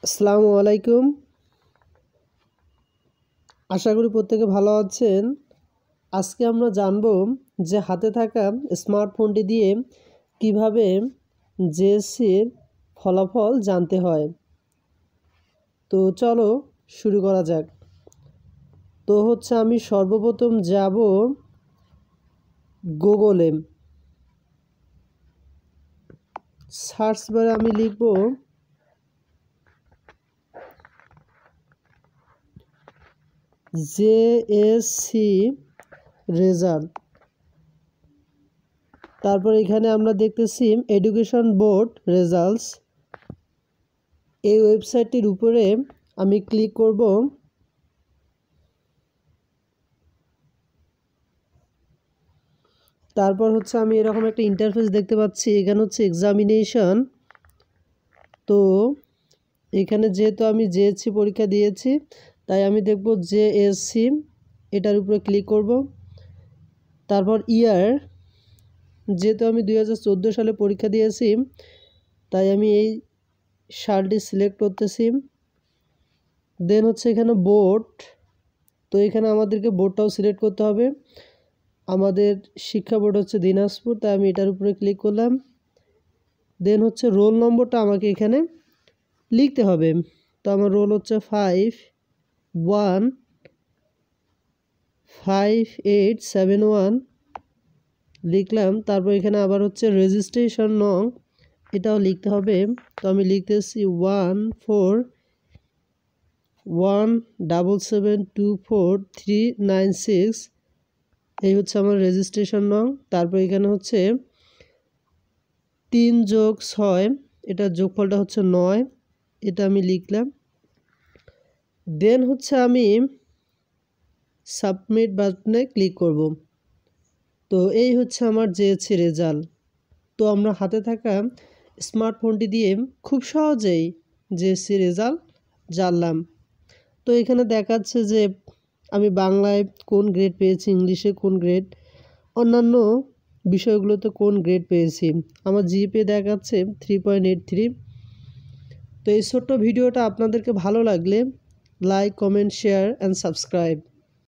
আসসালামু আলাইকুম। আশা করি প্রত্যেকে ভালো আছেন। আজকে আমরা জানব যে হাতে থাকা স্মার্টফোনটি দিয়ে কিভাবে জেএসসির ফলাফল জানতে হয়। তো চলো শুরু করা যাক। তো আমি সর্বপ্রথম যাব গুগলে। সার্চ বারে আমি লিখব জেএসসি রেজাল্ট। তারপর এখানে আমরা দেখতেছি এডুকেশন বোর্ড রেজাল্টস। এই ওয়েবসাইটটির উপরে আমি ক্লিক করব। তারপর আমি এরকম একটা ইন্টারফেস দেখতে পাচ্ছি। এখানে এক্সামিনেশন। তো এখানে যেহেতু আমি জেএসসি পরীক্ষা দিয়েছি, তাই আমি দেখব জেএসসি, এটার উপরে ক্লিক করব। তারপর ইয়ার, যেহেতু আমি 2014 সালে পরীক্ষা দিয়েছি, তাই আমি এই সালটি সিলেক্ট করতেছি। দেন এখানে বোর্ড। তো এখানে আমাদেরকে বোর্ডটাও সিলেক্ট করতে হবে। আমাদের শিক্ষা বোর্ড দিনাজপুর, তাই আমি এটার উপরে ক্লিক করলাম। দেন রোল নম্বরটা আমাকে এখানে লিখতে হবে। তো আমার রোল 5155871 লিখলাম। তারপর এখানে আবার রেজিস্ট্রেশন নং, এটাও লিখতে হবে। তো আমি লিখতেছি 1417724396। এই আমার রেজিস্ট্রেশন নং। তারপর এখানে 3+6, এটার যোগফলটা 9, এটা আমি লিখলাম। দেন আমি সাবমিট বাটনে ক্লিক করব। তো এই আমার জেএসসি রেজাল্ট। তো আমরা হাতে থাকা স্মার্টফোনটি দিয়ে খুব সহজেই জেএসসি রেজাল্ট জানলাম। তো এখানে দেখাচ্ছে যে আমি বাংলায় কোন গ্রেড পেয়েছি, ইংলিশে কোন গ্রেড, অন্যান্য বিষয়গুলোতে কোন গ্রেড পেয়েছি। আমার জিপিএ দেখাচ্ছে 3.83। তো এই ছোট্ট ভিডিওটা আপনাদেরকে ভালো লাগলে like, comment, share and subscribe.